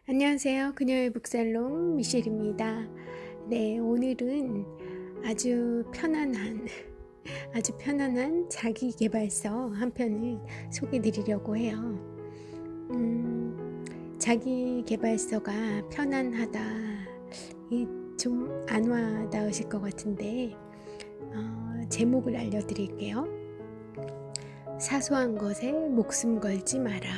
안녕하세요. 그녀의 북살롱 미셸입니다. 네, 오늘은 아주 편안한 자기계발서 한 편을 소개해 드리려고 해요. 자기계발서가 편안하다. 좀 안 와닿으실 것 같은데, 제목을 알려드릴게요. 사소한 것에 목숨 걸지 마라.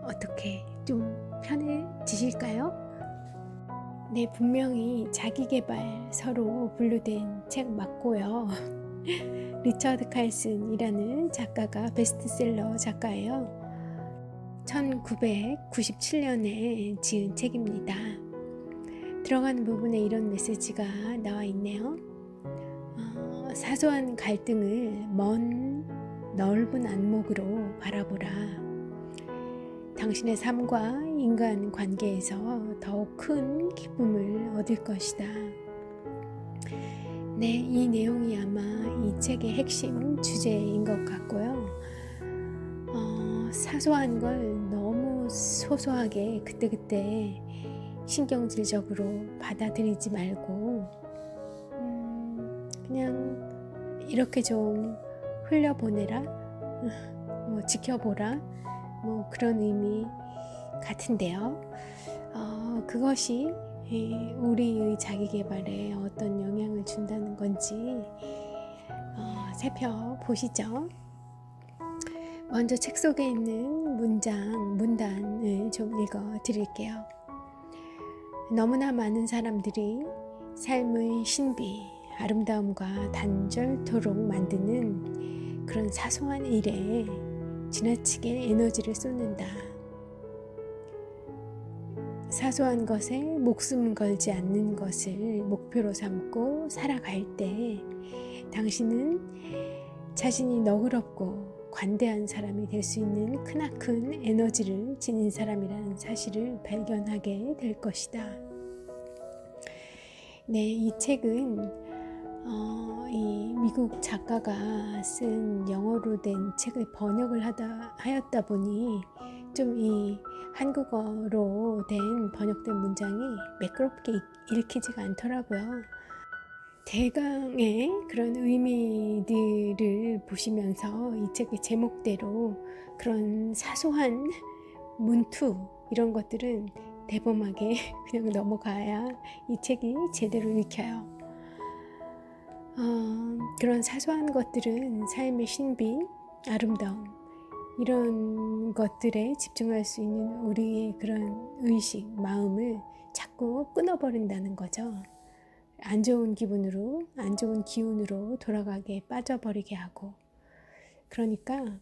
어떻게 좀 편해지실까요? 네, 분명히 자기계발서로 분류된 책 맞고요. 리처드 칼슨이라는 작가가 베스트셀러 작가예요. 1997년에 지은 책입니다. 들어가는 부분에 이런 메시지가 나와 있네요. 사소한 갈등을 먼 넓은 안목으로 바라보라. 당신의 삶과 인간 관계에서 더욱 큰 기쁨을 얻을 것이다. 네, 이 내용이 아마 이 책의 핵심 주제인 것 같고요. 사소한 걸 너무 소소하게 그때그때 신경질적으로 받아들이지 말고 그냥 이렇게 좀 흘려보내라, 지켜보라, 그런 의미 같은데요. 그것이 우리의 자기계발에 어떤 영향을 준다는 건지 살펴보시죠. 먼저 책 속에 있는 문단을 좀 읽어 드릴게요. 너무나 많은 사람들이 삶의 신비, 아름다움과 단절토록 만드는 그런 사소한 일에 지나치게 에너지를 쏟는다. 사소한 것에 목숨 걸지 않는 것을 목표로 삼고 살아갈 때 당신은 자신이 너그럽고 관대한 사람이 될 수 있는 크나큰 에너지를 지닌 사람이라는 사실을 발견하게 될 것이다. 네, 이 책은 이 미국 작가가 쓴 영어로 된 책을 번역을 하였다 보니 좀 이 한국어로 된 번역된 문장이 매끄럽게 읽히지가 않더라고요. 대강의 그런 의미들을 보시면서 이 책의 제목대로 그런 사소한 문투 이런 것들은 대범하게 그냥 넘어가야 이 책이 제대로 읽혀요. 그런 사소한 것들은 삶의 신비, 아름다움 이런 것들에 집중할 수 있는 우리의 그런 의식, 마음을 자꾸 끊어버린다는 거죠. 안 좋은 기분으로, 안 좋은 기운으로 돌아가게 빠져버리게 하고, 그러니까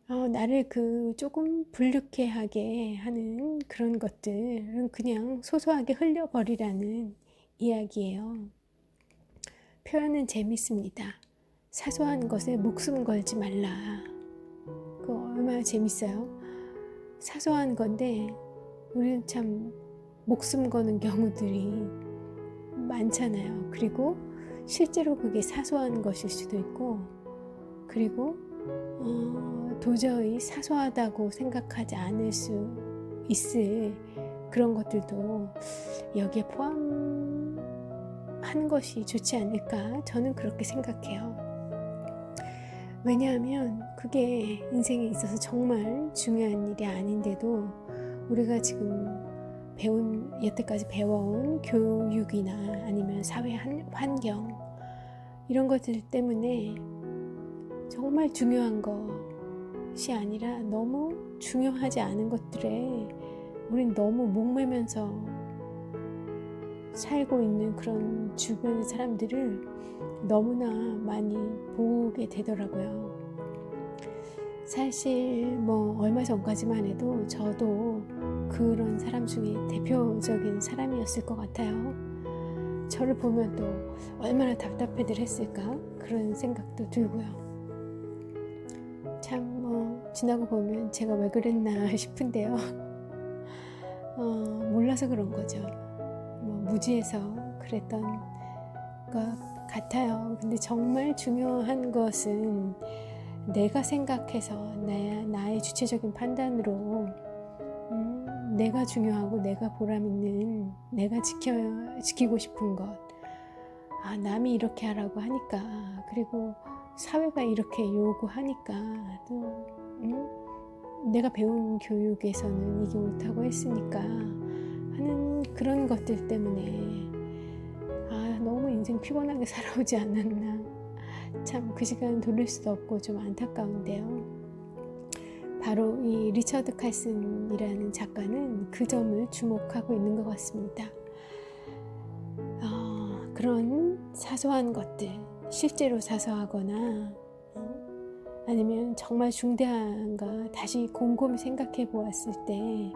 나를 조금 불쾌하게 하는 그런 것들은 그냥 소소하게 흘려버리라는 이야기예요. 표현은 재밌습니다. 사소한 것에 목숨 걸지 말라. 그거 얼마나 재밌어요. 사소한 건데 우리는 참 목숨 거는 경우들이 많잖아요. 그리고 실제로 그게 사소한 것일 수도 있고, 그리고 도저히 사소하다고 생각하지 않을 수 있을 그런 것들도 여기에 포함하는 것이 좋지 않을까, 저는 그렇게 생각해요. 왜냐하면 그게 인생에 있어서 정말 중요한 일이 아닌데도 우리가 지금 여태까지 배워온 교육이나 아니면 사회 환경 이런 것들 때문에 정말 중요한 것이 아니라 너무 중요하지 않은 것들에 우린 너무 목매면서 살고 있는 그런 주변의 사람들을 너무나 많이 보게 되더라고요. 사실 얼마 전까지만 해도 저도 그런 사람 중에 대표적인 사람이었을 것 같아요. 저를 보면 또 얼마나 답답해들 했을까 그런 생각도 들고요. 참 지나고 보면 제가 왜 그랬나 싶은데요. 몰라서 그런 거죠. 무지해서 그랬던 것 같아요. 근데 정말 중요한 것은 내가 생각해서 나의 주체적인 판단으로 내가 중요하고 내가 보람 있는, 내가 지키고 싶은 것, 남이 이렇게 하라고 하니까, 그리고 사회가 이렇게 요구하니까, 또 내가 배운 교육에서는 이게 옳다고 했으니까 하는 그런 것들 때문에 너무 인생 피곤하게 살아오지 않았나. 참 그 시간 돌릴 수도 없고 좀 안타까운데요. 바로 이 리처드 칼슨이라는 작가는 그 점을 주목하고 있는 것 같습니다. 그런 사소한 것들, 실제로 사소하거나 아니면 정말 중대한가 다시 곰곰이 생각해 보았을 때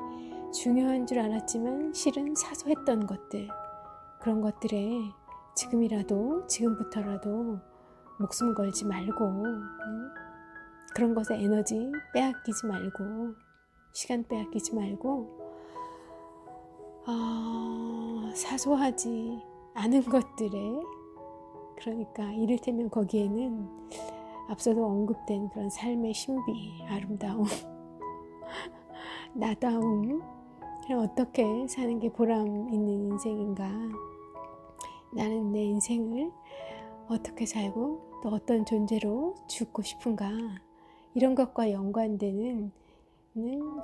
중요한 줄 알았지만 실은 사소했던 것들, 그런 것들에 지금부터라도 목숨 걸지 말고 그런 것에 에너지 빼앗기지 말고 시간 빼앗기지 말고 사소하지 않은 것들에, 그러니까 이를테면 거기에는 앞서도 언급된 그런 삶의 신비, 아름다움, 나다움, 어떻게 사는 게 보람 있는 인생인가, 나는 내 인생을 어떻게 살고 또 어떤 존재로 죽고 싶은가, 이런 것과 연관되는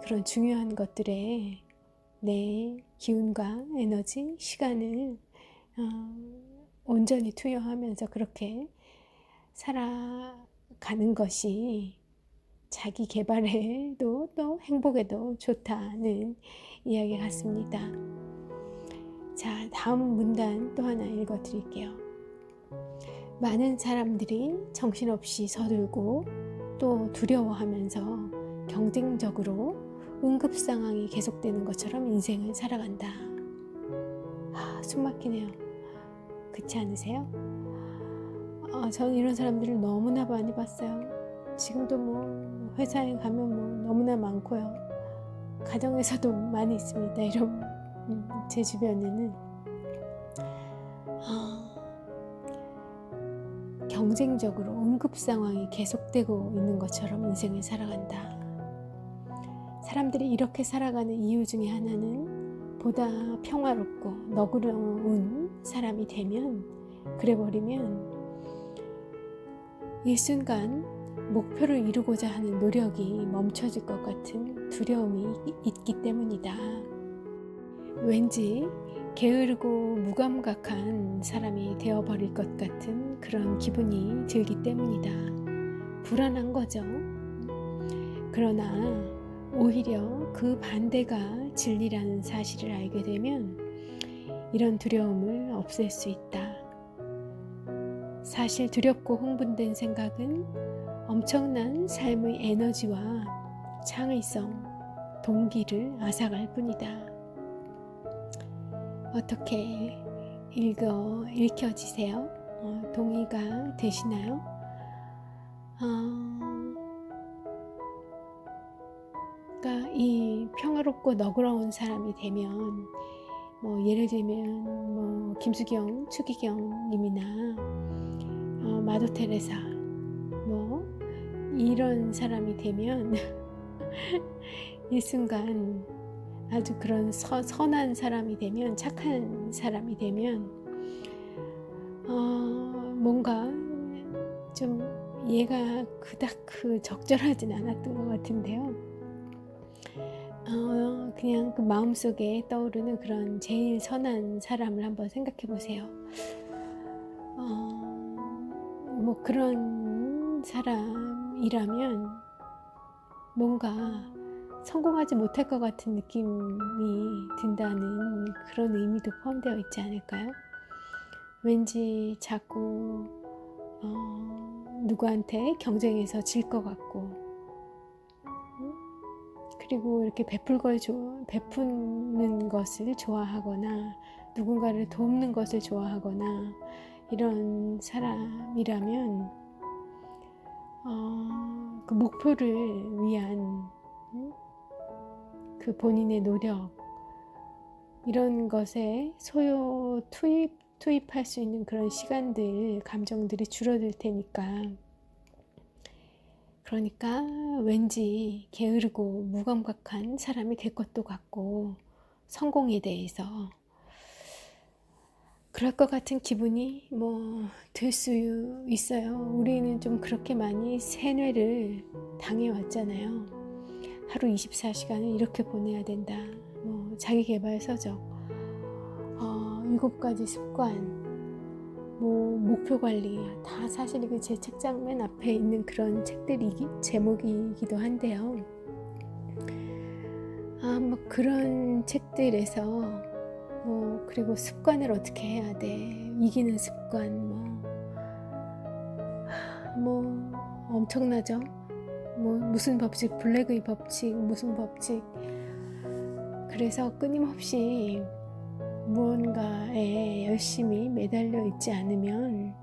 그런 중요한 것들에 내 기운과 에너지, 시간을 온전히 투여하면서 그렇게 살아가는 것이 자기 개발에도 또 행복에도 좋다는 이야기 같습니다. 자, 다음 문단 또 하나 읽어드릴게요. 많은 사람들이 정신없이 서툴고 또 두려워하면서 경쟁적으로 응급 상황이 계속되는 것처럼 인생을 살아간다. 숨 막히네요. 그렇지 않으세요? 저는 이런 사람들을 너무나 많이 봤어요. 지금도 회사에 가면 너무나 많고요. 가정에서도 많이 있습니다. 이런 제 주변에는 경쟁적으로 응급 상황이 계속되고 있는 것처럼 인생을 살아간다. 사람들이 이렇게 살아가는 이유 중에 하나는 보다 평화롭고 너그러운 사람이 되면, 그래버리면 일순간 목표를 이루고자 하는 노력이 멈춰질 것 같은 두려움이 있기 때문이다. 왠지 게으르고 무감각한 사람이 되어버릴 것 같은 그런 기분이 들기 때문이다. 불안한 거죠. 그러나 오히려 그 반대가 진리라는 사실을 알게 되면 이런 두려움을 없앨 수 있다. 사실 두렵고 흥분된 생각은 엄청난 삶의 에너지와 창의성, 동기를 앗아갈 뿐이다. 어떻게 읽혀지세요? 동의가 되시나요? 그러니까 이 평화롭고 너그러운 사람이 되면 예를 들면 김수경, 추기경님이나 마더 테레사 이런 사람이 되면 일순간 아주 그런 선한 사람이 되면, 착한 사람이 되면 뭔가 좀 얘가 그닥 적절하진 않았던 것 같은데요. 그냥 그 마음속에 떠오르는 그런 제일 선한 사람을 한번 생각해 보세요. 그런 사람이라면 뭔가 성공하지 못할 것 같은 느낌이 든다는 그런 의미도 포함되어 있지 않을까요? 왠지 자꾸 누구한테 경쟁해서 질 것 같고, 그리고 이렇게 베푸는 것을 좋아하거나 누군가를 돕는 것을 좋아하거나 이런 사람이라면 그 목표를 위한 그 본인의 노력, 이런 것에 투입할 수 있는 그런 시간들, 감정들이 줄어들 테니까, 그러니까 왠지 게으르고 무감각한 사람이 될 것도 같고, 성공에 대해서 그럴 것 같은 기분이 들 수 있어요. 우리는 좀 그렇게 많이 세뇌를 당해왔잖아요. 하루 24시간을 이렇게 보내야 된다. 자기계발 서적, 7가지 습관, 목표 관리, 다 사실 이게 제 책장 맨 앞에 있는 그런 책들이 제목이기도 한데요. 그런 책들에서 그리고 습관을 어떻게 해야 돼, 이기는 습관, 엄청나죠. 무슨 법칙, 블랙의 법칙, 무슨 법칙. 그래서 끊임없이 무언가에 열심히 매달려 있지 않으면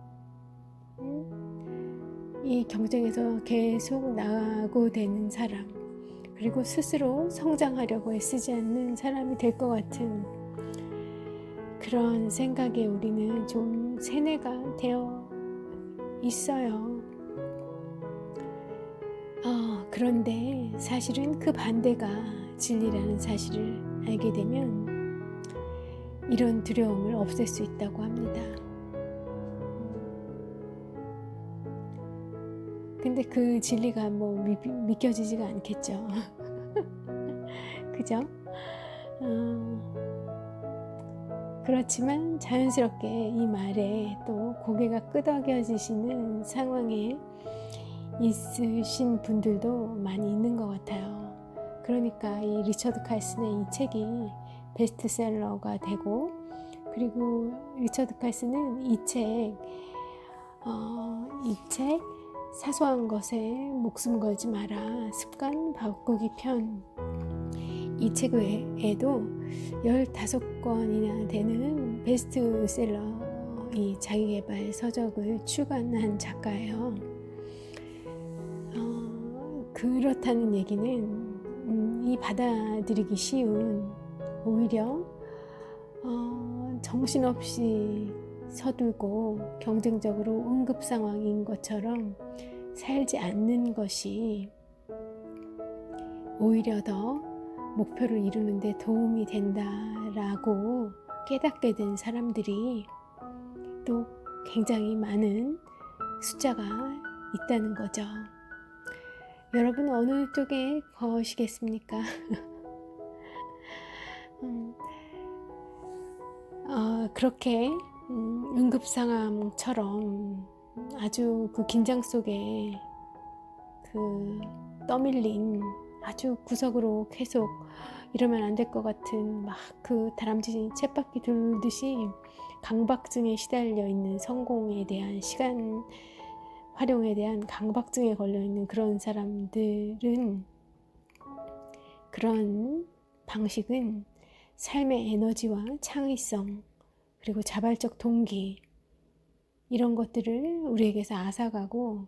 이 경쟁에서 계속 나가고 되는 사람, 그리고 스스로 성장하려고 애쓰지 않는 사람이 될 것 같은 그런 생각에 우리는 좀 세뇌가 되어 있어요. 그런데 사실은 그 반대가 진리라는 사실을 알게 되면 이런 두려움을 없앨 수 있다고 합니다. 근데 그 진리가 믿겨지지가 않겠죠. 그죠? 그렇지만 자연스럽게 이 말에 또 고개가 끄덕여지시는 상황에 있으신 분들도 많이 있는 것 같아요. 그러니까 이 리처드 칼슨의 이 책이 베스트셀러가 되고, 그리고 리처드 칼슨은 이 책 사소한 것에 목숨 걸지 마라, 습관 바꾸기 편, 이 책 외에도 15권이나 되는 베스트셀러 이 자기계발 서적을 출간한 작가예요. 그렇다는 얘기는 이 받아들이기 쉬운, 오히려 정신없이 서툴고 경쟁적으로 응급 상황인 것처럼 살지 않는 것이 오히려 더 목표를 이루는 데 도움이 된다라고 깨닫게 된 사람들이 또 굉장히 많은 숫자가 있다는 거죠. 여러분 어느 쪽에 거시겠습니까? 그렇게 응급 상황처럼 아주 그 긴장 속에 떠밀린 아주 구석으로 계속 이러면 안 될 것 같은 그 다람쥐 쳇바퀴 돌듯이 강박증에 시달려 있는, 성공에 대한, 시간 활용에 대한 강박증에 걸려 있는 그런 사람들은, 그런 방식은 삶의 에너지와 창의성, 그리고 자발적 동기, 이런 것들을 우리에게서 앗아가고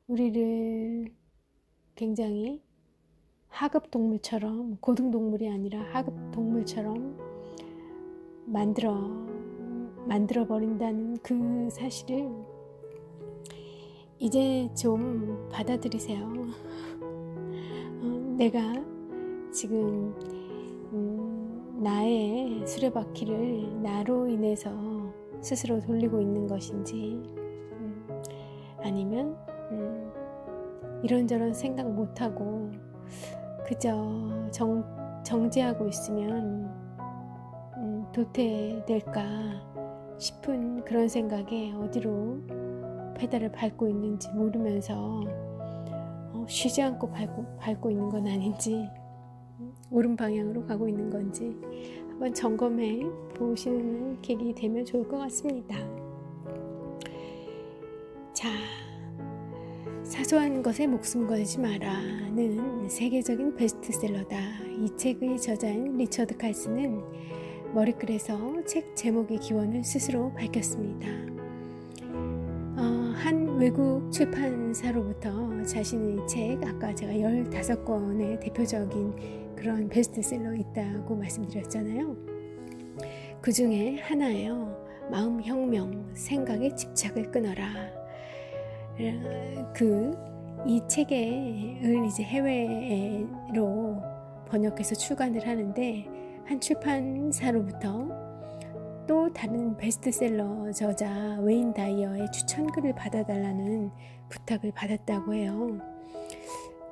우리를 굉장히 하급 동물처럼, 고등 동물이 아니라 하급 동물처럼 만들어 버린다는 그 사실을 이제 좀 받아들이세요. 내가 지금 나의 수레바퀴를 나로 인해서 스스로 돌리고 있는 것인지, 아니면 이런저런 생각 못하고 그저 정지하고 있으면 도태될까 싶은 그런 생각에 어디로 페달을 밟고 있는지 모르면서 쉬지 않고 밟고 있는 건 아닌지, 옳은 방향으로 가고 있는 건지 한번 점검해 보시는 계기 되면 좋을 것 같습니다. 자, 사소한 것에 목숨 걸지 마라는 세계적인 베스트셀러다. 이 책의 저자인 리처드 칼슨은 머리글에서 책 제목의 기원을 스스로 밝혔습니다. 한 외국 출판사로부터 자신의 책, 아까 제가 15권의 대표적인 그런 베스트셀러 있다고 말씀드렸잖아요. 그 중에 하나예요. 마음혁명, 생각에 집착을 끊어라. 이 책을 이제 해외로 번역해서 출간을 하는데 한 출판사로부터 또 다른 베스트셀러 저자 웨인 다이어의 추천글을 받아달라는 부탁을 받았다고 해요.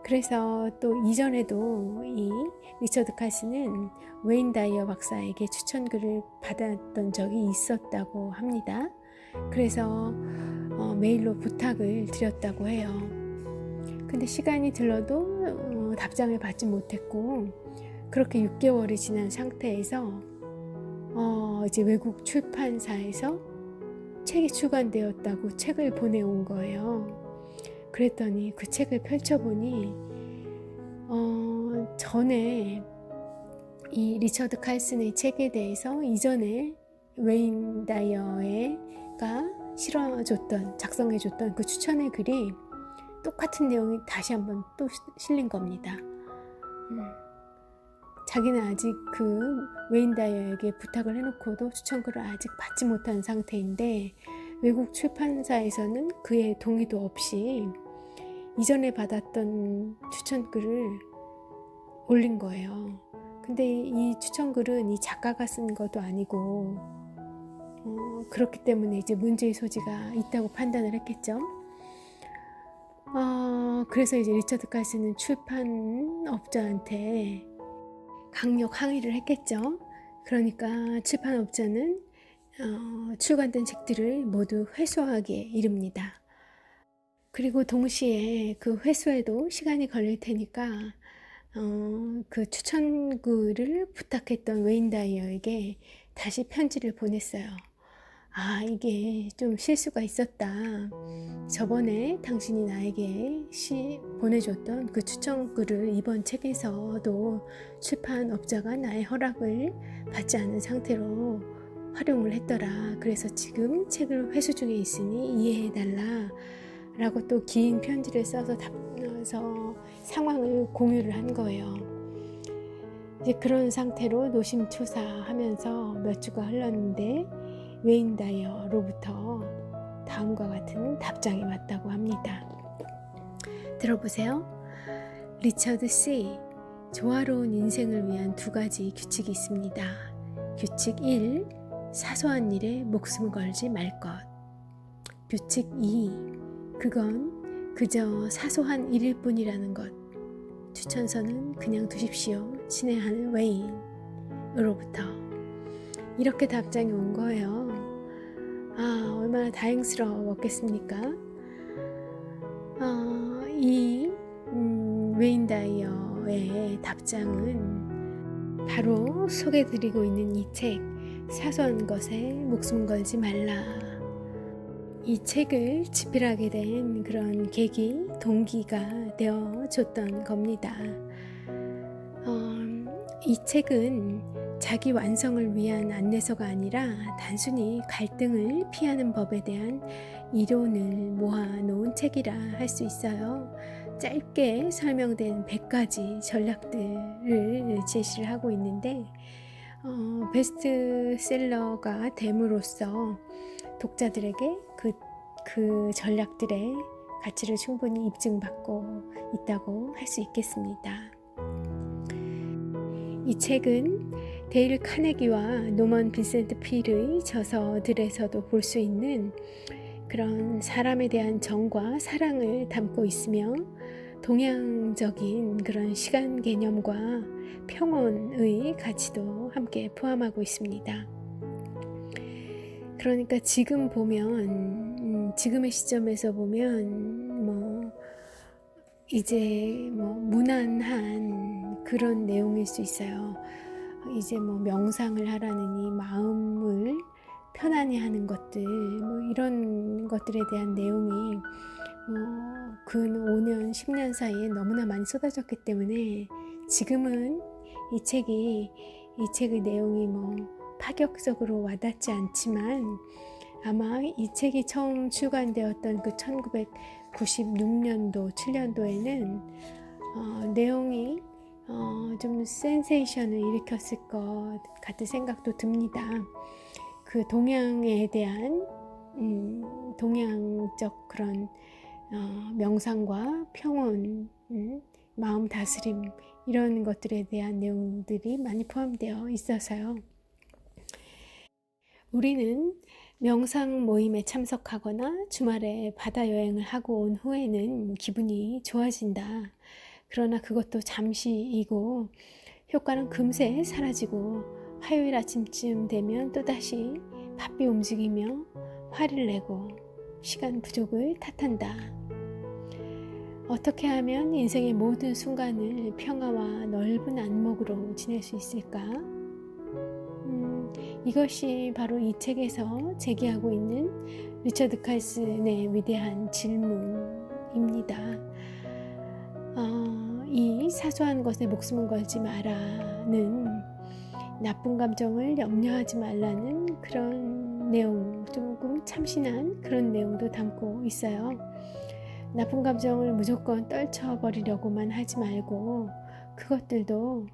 그래서 또 이전에도 이 리처드 칼슨은 웨인 다이어 박사에게 추천글을 받았던 적이 있었다고 합니다. 그래서 메일로 부탁을 드렸다고 해요. 근데 시간이 들러도 답장을 받지 못했고, 그렇게 6개월이 지난 상태에서 이제 외국 출판사에서 책이 출간되었다고 책을 보내온 거예요. 그랬더니 그 책을 펼쳐보니 전에 이 리처드 칼슨의 책에 대해서 이전에 웨인 다이어가 작성해줬던 그 추천의 글이 똑같은 내용이 다시 한번 또 실린 겁니다. 자기는 아직 그 웨인 다이어에게 부탁을 해놓고도 추천글을 아직 받지 못한 상태인데 외국 출판사에서는 그의 동의도 없이 이전에 받았던 추천글을 올린 거예요. 근데 이 추천글은 이 작가가 쓴 것도 아니고 그렇기 때문에 이제 문제의 소지가 있다고 판단을 했겠죠. 그래서 이제 리처드 칼슨은 출판업자한테 강력 항의를 했겠죠. 그러니까 출판업자는 출간된 책들을 모두 회수하기에 이릅니다. 그리고 동시에 그 회수에도 시간이 걸릴 테니까 그 추천글을 부탁했던 웨인 다이어에게 다시 편지를 보냈어요. 이게 좀 실수가 있었다. 저번에 당신이 나에게 보내줬던 그 추천글을 이번 책에서도 출판업자가 나의 허락을 받지 않은 상태로 활용을 했더라. 그래서 지금 책을 회수 중에 있으니 이해해달라 라고 또 긴 편지를 써서 상황을 공유를 한 거예요. 이제 그런 상태로 노심초사하면서 몇 주가 흘렀는데 웨인 다이어로부터 다음과 같은 답장이 왔다고 합니다. 들어보세요. 리처드 C. 조화로운 인생을 위한 2가지 규칙이 있습니다. 규칙 1. 사소한 일에 목숨 걸지 말 것. 규칙 2. 그건 그저 사소한 일일 뿐이라는 것. 추천서는 그냥 두십시오. 친애하는 웨인으로부터. 이렇게 답장이 온 거예요. 얼마나 다행스러웠겠습니까? 이 웨인 다이어의 답장은 바로 소개해드리고 있는 이 책, 사소한 것에 목숨 걸지 말라. 이 책을 집필하게 된 그런 계기, 동기가 되어줬던 겁니다. 이 책은 자기 완성을 위한 안내서가 아니라 단순히 갈등을 피하는 법에 대한 이론을 모아놓은 책이라 할 수 있어요. 짧게 설명된 100가지 전략들을 제시를 하고 있는데 베스트셀러가 됨으로써 독자들에게 그 전략들의 가치를 충분히 입증받고 있다고 할 수 있겠습니다. 이 책은 데일 카네기와 노먼 빈센트 필의 저서들에서도 볼 수 있는 그런 사람에 대한 정과 사랑을 담고 있으며 동양적인 그런 시간 개념과 평온의 가치도 함께 포함하고 있습니다. 그러니까 지금 보면 지금의 시점에서 보면 이제 무난한 그런 내용일 수 있어요. 이제 명상을 하라느니 마음을 편안히 하는 것들 이런 것들에 대한 내용이 근 5년 10년 사이에 너무나 많이 쏟아졌기 때문에 지금은 이 책의 내용이 파격적으로 와닿지 않지만 아마 이 책이 처음 출간되었던 그 1996년도 7년도에는 내용이 좀 센세이션을 일으켰을 것 같은 생각도 듭니다. 그 동양에 대한 동양적 그런 명상과 평온, 마음 다스림 이런 것들에 대한 내용들이 많이 포함되어 있어서요. 우리는 명상 모임에 참석하거나 주말에 바다 여행을 하고 온 후에는 기분이 좋아진다. 그러나 그것도 잠시이고 효과는 금세 사라지고 화요일 아침쯤 되면 또다시 바삐 움직이며 화를 내고 시간 부족을 탓한다. 어떻게 하면 인생의 모든 순간을 평화와 넓은 안목으로 지낼 수 있을까? 이것이 바로 이 책에서 제기하고 있는 리처드 칼슨의 위대한 질문입니다. 이 사소한 것에 목숨을 걸지 마라는 나쁜 감정을 염려하지 말라는 그런 내용, 조금 참신한 그런 내용도 담고 있어요. 나쁜 감정을 무조건 떨쳐버리려고만 하지 말고 그것들도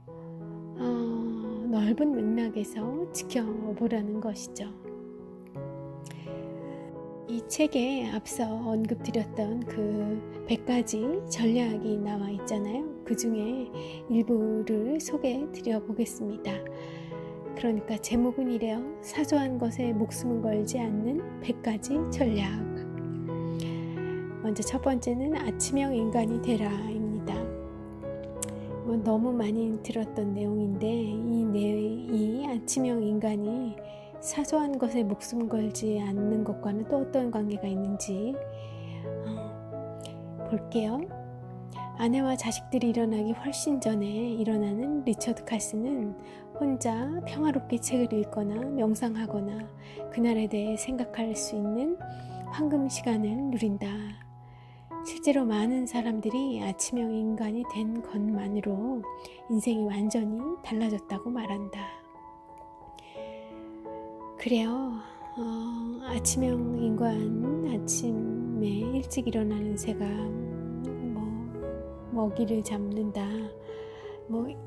넓은 맥락에서 지켜보라는 것이죠. 이 책에 앞서 언급드렸던 그 100가지 전략이 나와 있잖아요. 그 중에 일부를 소개해 드려 보겠습니다. 그러니까 제목은 이래요. 사소한 것에 목숨을 걸지 않는 100가지 전략. 먼저 첫 번째는 아침형 인간이 되라입니다. 너무 많이 들었던 내용인데 이 아침형 인간이 사소한 것에 목숨 걸지 않는 것과는 또 어떤 관계가 있는지 볼게요. 아내와 자식들이 일어나기 훨씬 전에 일어나는 리처드 칼슨은 혼자 평화롭게 책을 읽거나 명상하거나 그날에 대해 생각할 수 있는 황금 시간을 누린다. 실제로 많은 사람들이 아침형 인간이 된 것만으로 인생이 완전히 달라졌다고 말한다. 그래요. 아침형 인간, 아침에 일찍 일어나는 새가 먹이를 잡는다.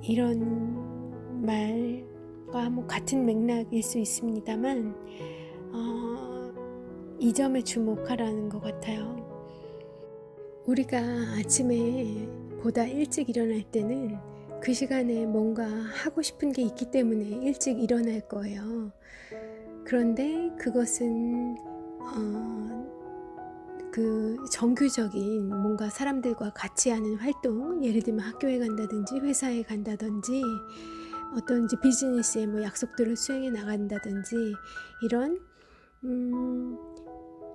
이런 말과 같은 맥락일 수 있습니다만 이 점에 주목하라는 것 같아요. 우리가 아침에 보다 일찍 일어날 때는 그 시간에 뭔가 하고 싶은 게 있기 때문에 일찍 일어날 거예요. 그런데 그것은 그 정규적인 뭔가 사람들과 같이 하는 활동, 예를 들면 학교에 간다든지 회사에 간다든지 어떤 이제 비즈니스의 약속들을 수행해 나간다든지 이런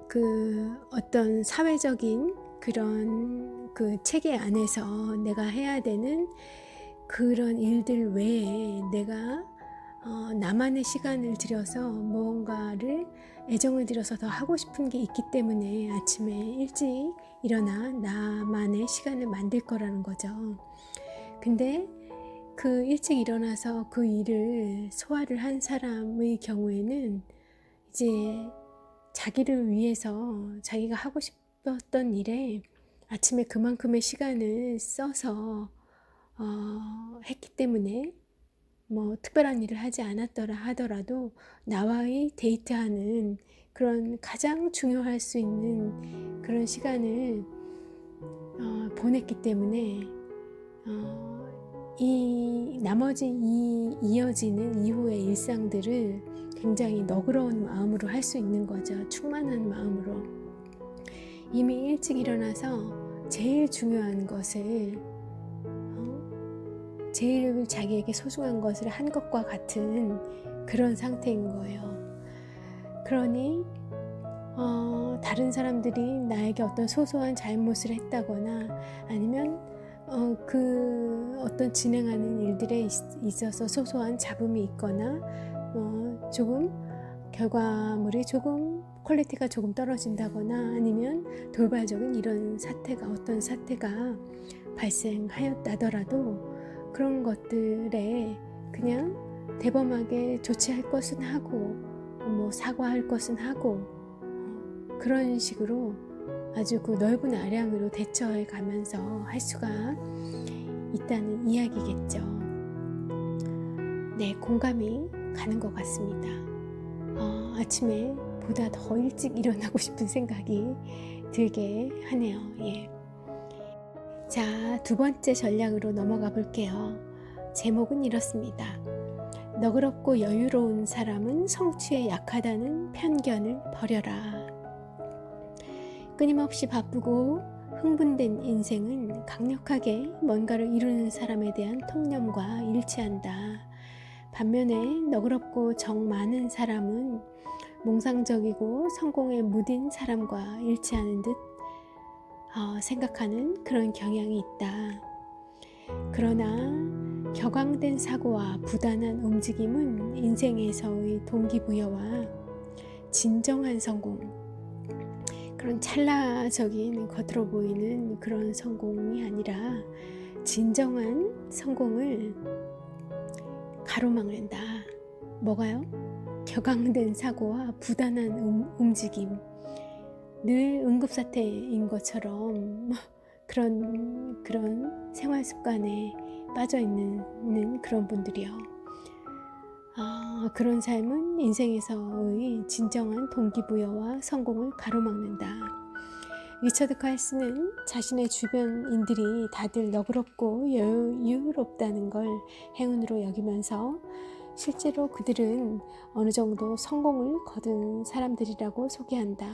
그 어떤 사회적인 그런 그 체계 안에서 내가 해야 되는 그런 일들 외에 내가 나만의 시간을 들여서 무언가를 애정을 들여서 더 하고 싶은 게 있기 때문에 아침에 일찍 일어나 나만의 시간을 만들 거라는 거죠. 근데 그 일찍 일어나서 그 일을 소화를 한 사람의 경우에는 이제 자기를 위해서 자기가 하고 싶었던 일에 아침에 그만큼의 시간을 써서 했기 때문에 특별한 일을 하지 않았더라 하더라도 나와의 데이트하는 그런 가장 중요할 수 있는 그런 시간을 보냈기 때문에 이 나머지 이어지는 이후의 일상들을 굉장히 너그러운 마음으로 할 수 있는 거죠. 충만한 마음으로. 이미 일찍 일어나서 제일 중요한 것을 제일 자기에게 소중한 것을 한 것과 같은 그런 상태인 거예요. 그러니 다른 사람들이 나에게 어떤 소소한 잘못을 했다거나 아니면 그 어떤 진행하는 일들에 있어서 소소한 잡음이 있거나 조금 결과물이 조금 퀄리티가 조금 떨어진다거나 아니면 돌발적인 이런 어떤 사태가 발생하였다더라도 그런 것들에 그냥 대범하게 조치할 것은 하고 사과할 것은 하고 그런 식으로 아주 그 넓은 아량으로 대처해 가면서 할 수가 있다는 이야기겠죠. 네, 공감이 가는 것 같습니다. 아침에 보다 더 일찍 일어나고 싶은 생각이 들게 하네요. 예. 자, 두 번째 전략으로 넘어가 볼게요. 제목은 이렇습니다. 너그럽고 여유로운 사람은 성취에 약하다는 편견을 버려라. 끊임없이 바쁘고 흥분된 인생은 강력하게 뭔가를 이루는 사람에 대한 통념과 일치한다. 반면에 너그럽고 정 많은 사람은 몽상적이고 성공에 무딘 사람과 일치하는 듯 생각하는 그런 경향이 있다. 그러나 격앙된 사고와 부단한 움직임은 인생에서의 동기부여와 진정한 성공, 그런 찰나적인 겉으로 보이는 그런 성공이 아니라 진정한 성공을 가로막는다. 뭐가요? 격앙된 사고와 부단한 움직임. 늘 응급사태인 것처럼 그런 생활 습관에 빠져 있는 그런 분들이요. 그런 삶은 인생에서의 진정한 동기부여와 성공을 가로막는다. 리처드 칼슨은 자신의 주변인들이 다들 너그럽고 여유롭다는 걸 행운으로 여기면서 실제로 그들은 어느 정도 성공을 거둔 사람들이라고 소개한다.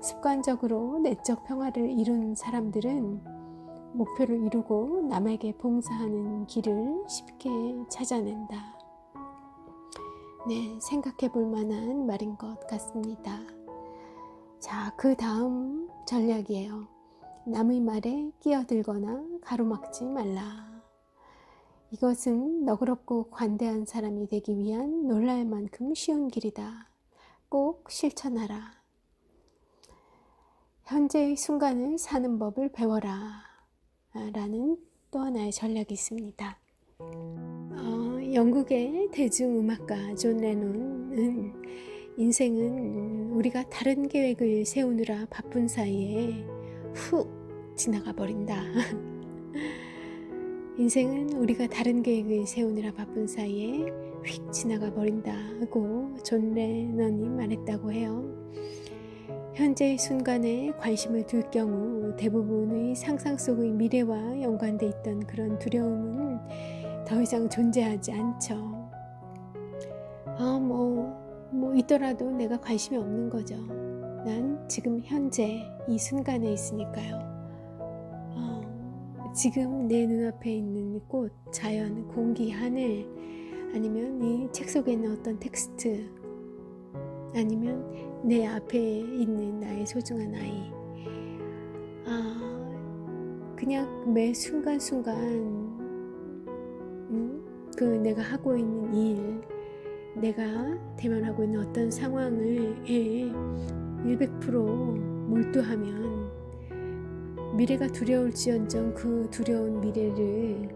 습관적으로 내적 평화를 이룬 사람들은 목표를 이루고 남에게 봉사하는 길을 쉽게 찾아낸다. 네, 생각해 볼 만한 말인 것 같습니다. 자, 그 다음 전략이에요. 남의 말에 끼어들거나 가로막지 말라. 이것은 너그럽고 관대한 사람이 되기 위한 놀랄 만큼 쉬운 길이다. 꼭 실천하라. 현재의 순간을 사는 법을 배워라. 라는 또 하나의 전략이 있습니다. 영국의 대중음악가 존 레논은 인생은 우리가 다른 계획을 세우느라 바쁜 사이에 훅 지나가 버린다. 인생은 우리가 다른 계획을 세우느라 바쁜 사이에 휙 지나가 버린다고 존 레논이 말했다고 해요. 현재의 순간에 관심을 둘 경우 대부분의 상상 속의 미래와 연관돼 있던 그런 두려움은 더 이상 존재하지 않죠. 뭐 있더라도 내가 관심이 없는 거죠. 난 지금 현재 이 순간에 있으니까요. 지금 내 눈앞에 있는 꽃, 자연, 공기, 하늘, 아니면 이 책 속에 있는 어떤 텍스트, 아니면 내 앞에 있는 나의 소중한 아이. 그냥 매 순간순간 그 내가 하고 있는 일, 내가 대면하고 있는 어떤 상황을 100% 몰두하면 미래가 두려울지언정 그 두려운 미래를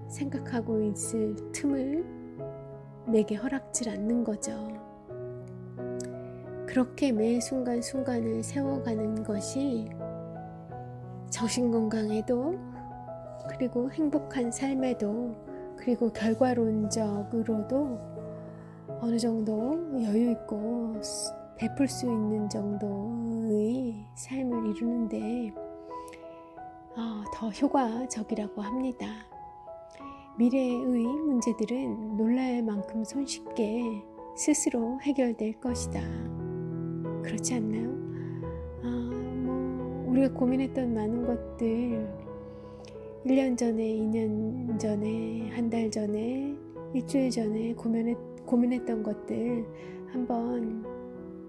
생각하고 있을 틈을 내게 허락질 않는 거죠. 그렇게 매 순간순간을 세워가는 것이 정신건강에도, 그리고 행복한 삶에도, 그리고 결과론적으로도 어느 정도 여유있고 베풀 수 있는 정도의 삶을 이루는데 더 효과적이라고 합니다. 미래의 문제들은 놀랄 만큼 손쉽게 스스로 해결될 것이다. 그렇지 않나요? 우리가 고민했던 많은 것들, 1년 전에, 2년 전에, 한 달 전에, 일주일 전에 고민했던 것들 한번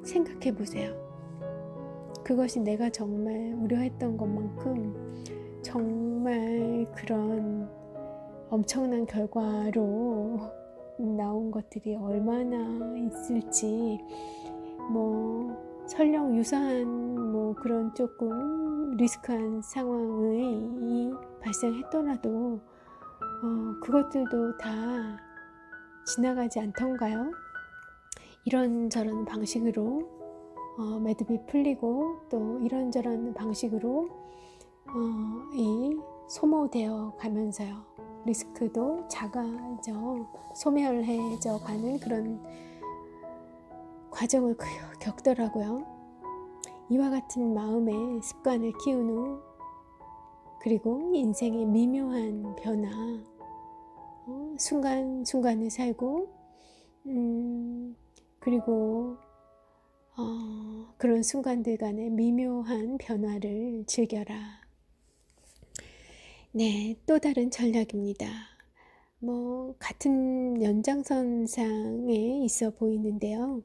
생각해 보세요. 그것이 내가 정말 우려했던 것만큼 정말 그런 엄청난 결과로 나온 것들이 얼마나 있을지, 설령 유사한 그런 조금 리스크한 상황이 발생했더라도 그것들도 다 지나가지 않던가요? 이런저런 방식으로 매듭이 풀리고 또 이런저런 방식으로 소모되어 가면서요, 리스크도 작아져 소멸해져 가는 그런 과정을 겪더라고요. 이와 같은 마음의 습관을 키운 후 그리고 인생의 미묘한 변화, 순간순간을 살고 그리고 그런 순간들 간의 미묘한 변화를 즐겨라. 네, 또 다른 전략입니다. 같은 연장선상에 있어 보이는데요.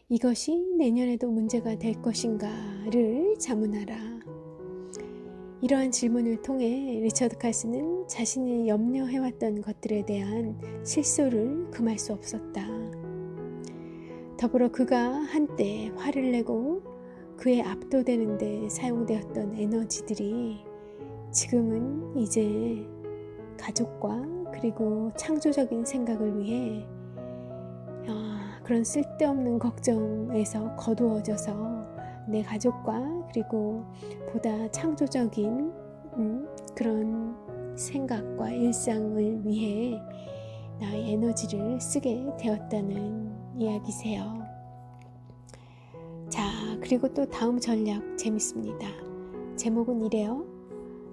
이것이 내년에도 문제가 될 것인가를 자문하라. 이러한 질문을 통해 리처드 칼슨은 자신이 염려해왔던 것들에 대한 실소를 금할 수 없었다. 더불어 그가 한때 화를 내고 그에 압도되는 데 사용되었던 에너지들이 지금은 이제 가족과 그리고 창조적인 생각을 위해 그런 쓸데없는 걱정에서 거두어져서 내 가족과 그리고 보다 창조적인 그런 생각과 일상을 위해 나의 에너지를 쓰게 되었다는 이야기세요. 자, 그리고 또 다음 전략 재밌습니다. 제목은 이래요.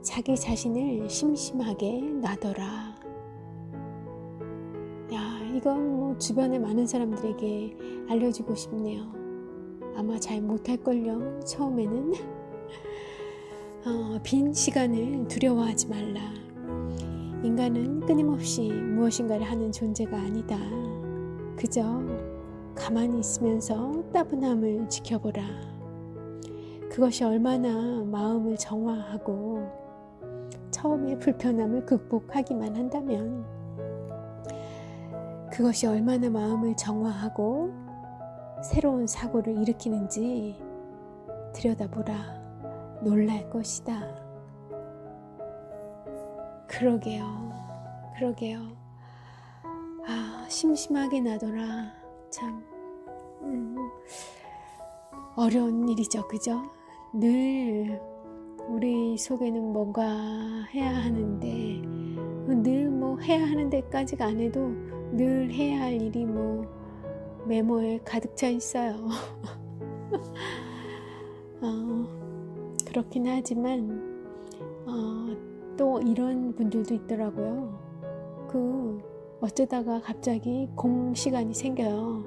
자기 자신을 심심하게 놔둬라. 이건 주변에 많은 사람들에게 알려주고 싶네요. 아마 잘 못할걸요. 처음에는 빈 시간을 두려워하지 말라. 인간은 끊임없이 무엇인가를 하는 존재가 아니다. 그저 가만히 있으면서 따분함을 지켜보라. 그것이 얼마나 마음을 정화하고 처음에 불편함을 극복하기만 한다면 그것이 얼마나 마음을 정화하고 새로운 사고를 일으키는지 들여다보라. 놀랄 것이다. 그러게요. 심심하게 놔둬라. 참 어려운 일이죠. 그죠? 늘 우리 속에는 뭔가 해야 하는데 늘 해야 하는 데까지가 안 해도 늘 해야 할 일이 메모에 가득 차 있어요. 그렇긴 하지만 또 이런 분들도 있더라고요. 어쩌다가 갑자기 공 시간이 생겨요.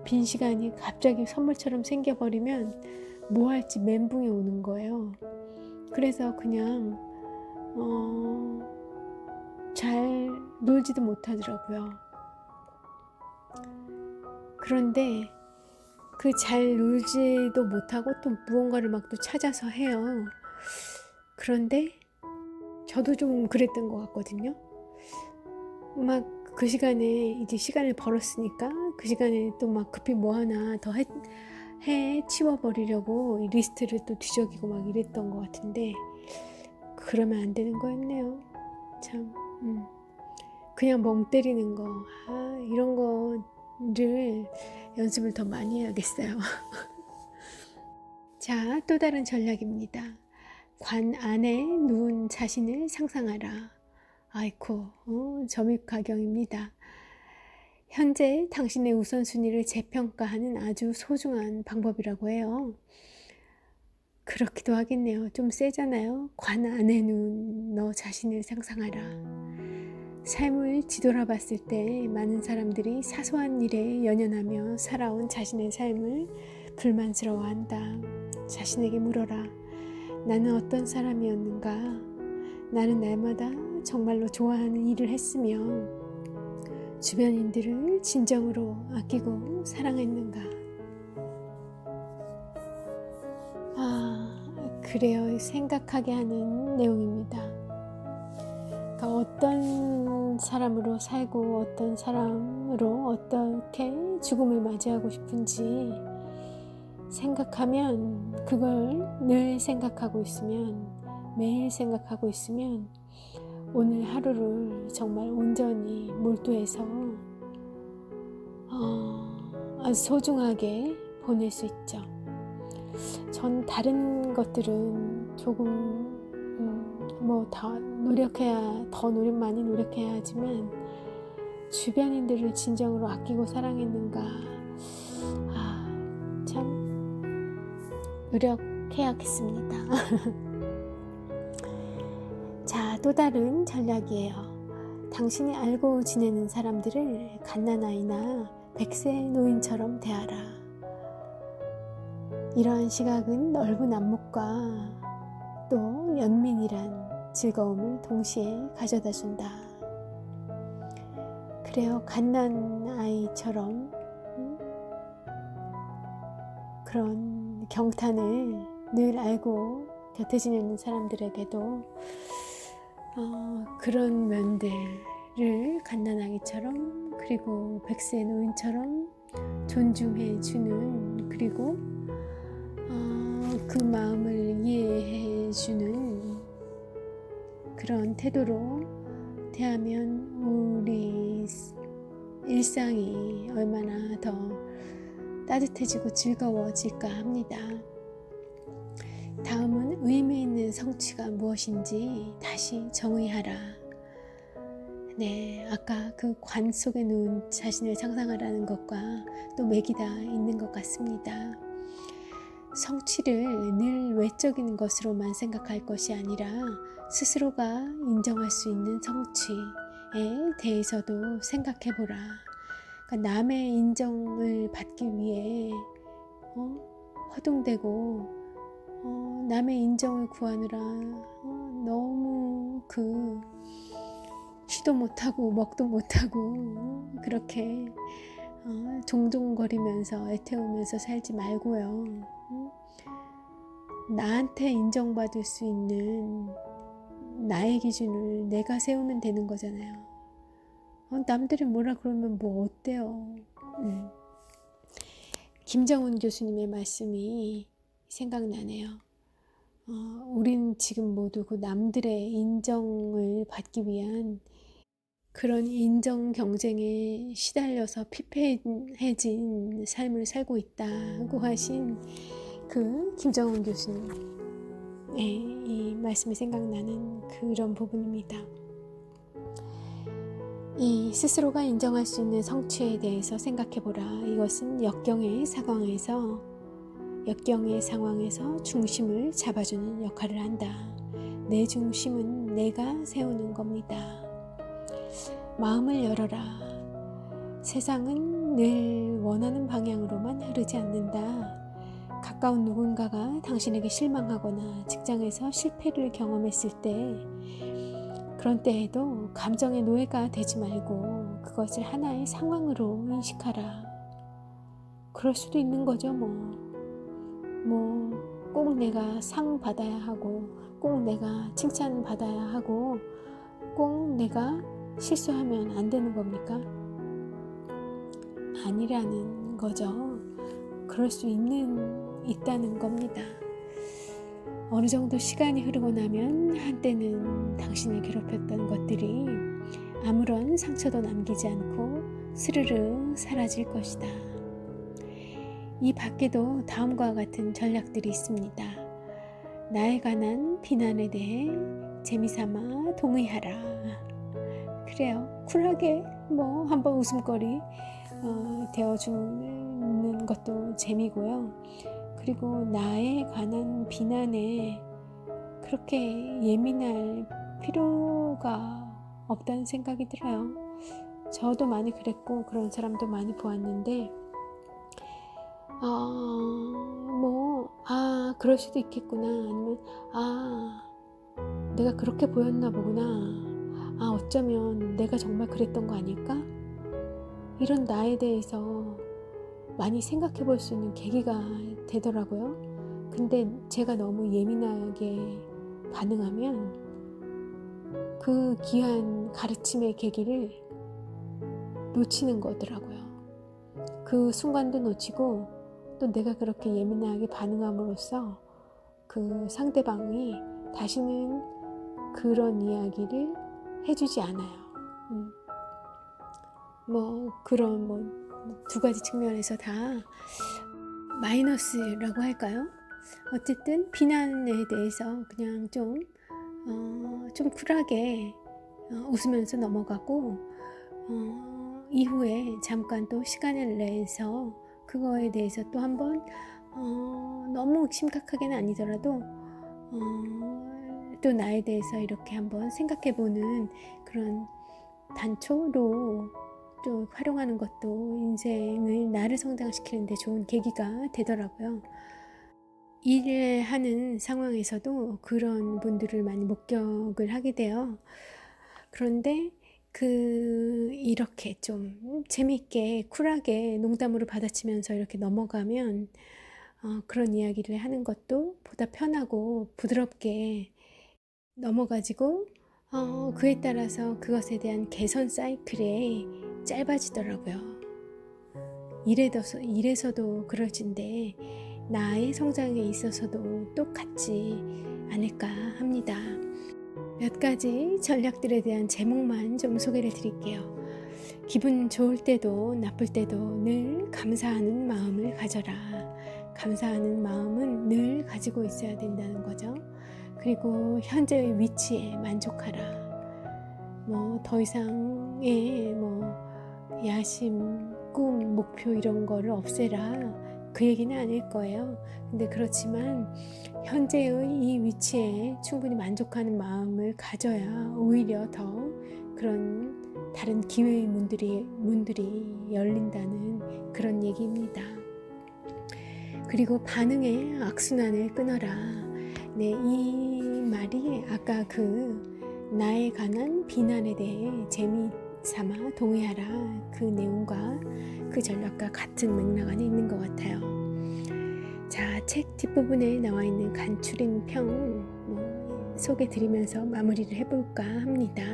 빈 시간이 갑자기 선물처럼 생겨버리면 뭐 할지 멘붕이 오는 거예요. 그래서 그냥 잘 놀지도 못하더라고요. 그런데 그 잘 놀지도 못하고 또 무언가를 막 또 찾아서 해요. 그런데 저도 좀 그랬던 것 같거든요. 그 시간에 이제 시간을 벌었으니까 그 시간에 또 급히 뭐 하나 더 해 치워버리려고 이 리스트를 또 뒤적이고 이랬던 것 같은데 그러면 안 되는 거였네요. 참 그냥 멍 때리는 거 이런 거를 연습을 더 많이 해야겠어요. 자, 또 다른 전략입니다. 관 안에 누운 자신을 상상하라. 아이코, 점입가경입니다. 현재 당신의 우선순위를 재평가하는 아주 소중한 방법이라고 해요. 그렇기도 하겠네요. 좀 세잖아요. 관 안에 누운 너 자신을 상상하라. 삶을 뒤돌아봤을 때 많은 사람들이 사소한 일에 연연하며 살아온 자신의 삶을 불만스러워한다. 자신에게 물어라. 나는 어떤 사람이었는가? 나는 날마다 정말로 좋아하는 일을 했으며 주변인들을 진정으로 아끼고 사랑했는가? 그래요. 생각하게 하는 내용입니다. 그러니까 어떤 사람으로 살고 어떤 사람으로 어떻게 죽음을 맞이하고 싶은지 생각하면 그걸 늘 생각하고 있으면 매일 생각하고 있으면 오늘 하루를 정말 온전히 몰두해서 아주 소중하게 보낼 수 있죠. 전 다른 것들은 조금 더 많이 노력해야 하지만 주변인들을 진정으로 아끼고 사랑했는가 참 노력해야겠습니다. 자, 또 다른 전략이에요. 당신이 알고 지내는 사람들을 갓난아이나 100세 노인처럼 대하라. 이러한 시각은 넓은 안목과 또 연민이란 즐거움을 동시에 가져다 준다. 그래요. 갓난아이처럼 그런 경탄을 늘 알고 곁에 지내는 사람들에게도 그런 면들을 갓난아기처럼 그리고 100세 노인처럼 존중해 주는, 그리고 그 마음을 이해해 주는 그런 태도로 대하면 우리 일상이 얼마나 더 따뜻해지고 즐거워질까 합니다. 다음은 의미 있는 성취가 무엇인지 다시 정의하라. 네, 아까 그 관 속에 누운 자신을 상상하라는 것과 또 맥이 다 있는 것 같습니다. 성취를 늘 외적인 것으로만 생각할 것이 아니라 스스로가 인정할 수 있는 성취에 대해서도 생각해보라. 그러니까 남의 인정을 받기 위해 허둥대고 남의 인정을 구하느라 너무 쉬도 못하고 먹도 못하고 그렇게 종종거리면서 애태우면서 살지 말고요. 나한테 인정받을 수 있는 나의 기준을 내가 세우면 되는 거잖아요. 남들이 뭐라 그러면 뭐 어때요. 김정은 교수님의 말씀이 생각나네요. 우린 지금 모두 그 남들의 인정을 받기 위한 그런 인정 경쟁에 시달려서 피폐해진 삶을 살고 있다고 하신 그 김정은 교수님의 이 말씀이 생각나는 그런 부분입니다. 이 스스로가 인정할 수 있는 성취에 대해서 생각해보라. 이것은 역경의 상황에서 중심을 잡아주는 역할을 한다. 내 중심은 내가 세우는 겁니다. 마음을 열어라. 세상은 늘 원하는 방향으로만 흐르지 않는다. 가까운 누군가가 당신에게 실망하거나 직장에서 실패를 경험했을 때, 그런 때에도 감정의 노예가 되지 말고 그것을 하나의 상황으로 인식하라. 그럴 수도 있는 거죠. 꼭 내가 상 받아야 하고, 꼭 내가 칭찬 받아야 하고, 꼭 내가 실수하면 안 되는 겁니까? 아니라는 거죠. 그럴 수 있다는 겁니다. 어느 정도 시간이 흐르고 나면 한때는 당신을 괴롭혔던 것들이 아무런 상처도 남기지 않고 스르르 사라질 것이다. 이 밖에도 다음과 같은 전략들이 있습니다. 나에 관한 비난에 대해 재미삼아 동의하라. 그래요. 쿨하게 한번 웃음거리 되어주는 것도 재미고요. 그리고 나에 관한 비난에 그렇게 예민할 필요가 없다는 생각이 들어요. 저도 많이 그랬고 그런 사람도 많이 보았는데 그럴 수도 있겠구나, 아니면 내가 그렇게 보였나 보구나, 어쩌면 내가 정말 그랬던 거 아닐까, 이런 나에 대해서 많이 생각해 볼 수 있는 계기가 되더라고요. 근데 제가 너무 예민하게 반응하면 그 귀한 가르침의 계기를 놓치는 거더라고요. 그 순간도 놓치고, 또 내가 그렇게 예민하게 반응함으로써 그 상대방이 다시는 그런 이야기를 해주지 않아요. 그런 두 가지 측면에서 다 마이너스라고 할까요? 어쨌든 비난에 대해서 그냥 좀 쿨하게 웃으면서 넘어가고, 이후에 잠깐 또 시간을 내서 그거에 대해서 또 한번 너무 심각하게는 아니더라도 또 나에 대해서 이렇게 한번 생각해보는 그런 단초로 또 활용하는 것도 인생을 나를 성장시키는 데 좋은 계기가 되더라고요. 일을 하는 상황에서도 그런 분들을 많이 목격을 하게 돼요. 그런데 이렇게 좀 재미있게 쿨하게 농담으로 받아치면서 이렇게 넘어가면 그런 이야기를 하는 것도 보다 편하고 부드럽게 넘어가지고 그에 따라서 그것에 대한 개선 사이클이 짧아지더라고요. 일에서도 그러진데 나의 성장에 있어서도 똑같지 않을까 합니다. 몇 가지 전략들에 대한 제목만 좀 소개를 드릴게요. 기분 좋을 때도 나쁠 때도 늘 감사하는 마음을 가져라. 감사하는 마음은 늘 가지고 있어야 된다는 거죠. 그리고 현재의 위치에 만족하라. 더 이상의 야심, 꿈, 목표 이런 거를 없애라. 그 얘기는 아닐 거예요. 근데 그렇지만 현재의 이 위치에 충분히 만족하는 마음을 가져야 오히려 더 그런 다른 기회의 문들이 열린다는 그런 얘기입니다. 그리고 반응의 악순환을 끊어라. 네, 이 말이 아까 나에 관한 비난에 대해 재미삼아 동의하라 그 내용과 그 전략과 같은 맥락 안에 있는 것 같아요. 자, 책 뒷부분에 나와 있는 간추린 평 소개 드리면서 마무리를 해볼까 합니다.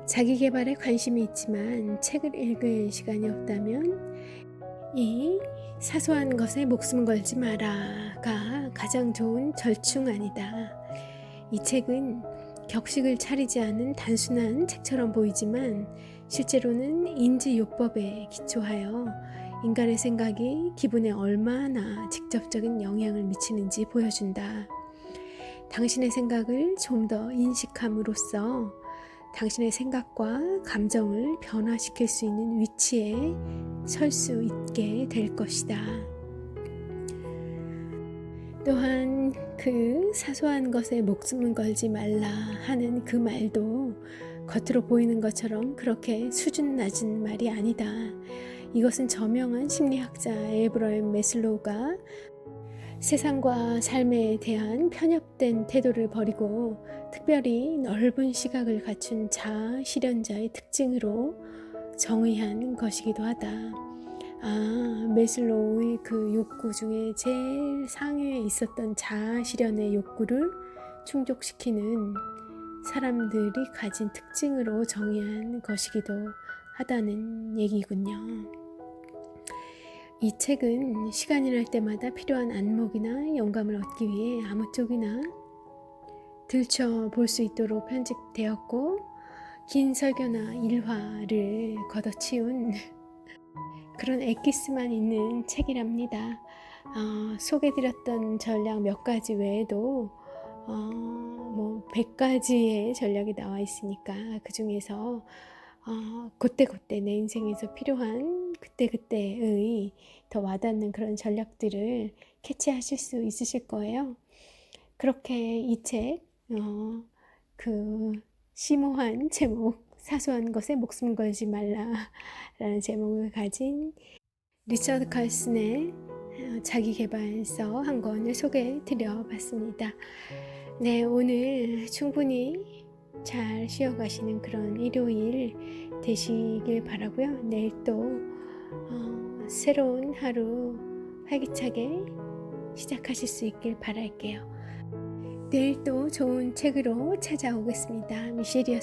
자기 개발에 관심이 있지만 책을 읽을 시간이 없다면 이 사소한 것에 목숨 걸지 마라가 가장 좋은 절충안이다. 이 책은 격식을 차리지 않은 단순한 책처럼 보이지만 실제로는 인지요법에 기초하여 인간의 생각이 기분에 얼마나 직접적인 영향을 미치는지 보여준다. 당신의 생각을 좀 더 인식함으로써 당신의 생각과 감정을 변화시킬 수 있는 위치에 설 수 있게 될 것이다. 또한 사소한 것에 목숨을 걸지 말라 하는 그 말도 겉으로 보이는 것처럼 그렇게 수준 낮은 말이 아니다. 이것은 저명한 심리학자 에이브러임 매슬로우가 세상과 삶에 대한 편협된 태도를 버리고 특별히 넓은 시각을 갖춘 자아 실현자의 특징으로 정의한 것이기도 하다. 매슬로우의 그 욕구 중에 제일 상위에 있었던 자아 실현의 욕구를 충족시키는 사람들이 가진 특징으로 정의한 것이기도 하다는 얘기군요. 이 책은 시간이 날 때마다 필요한 안목이나 영감을 얻기 위해 아무 쪽이나 들춰볼 수 있도록 편집되었고 긴 설교나 일화를 걷어치운 그런 엑기스만 있는 책이랍니다. 소개드렸던 전략 몇 가지 외에도 100가지의 전략이 나와 있으니까 그 중에서 그때그때 내 인생에서 필요한 그때그때의 더 와닿는 그런 전략들을 캐치하실 수 있으실 거예요. 그렇게 이 책, 심오한 제목, 사소한 것에 목숨 걸지 말라라는 제목을 가진 리처드 칼슨의 자기계발서 한 권을 소개해 드려봤습니다. 네, 오늘 충분히 잘 쉬어가시는 그런 일요일 되시길 바라고요. 내일 또 새로운 하루 활기차게 시작하실 수 있길 바랄게요. 내일 또 좋은 책으로 찾아오겠습니다. 미셸이었습니다.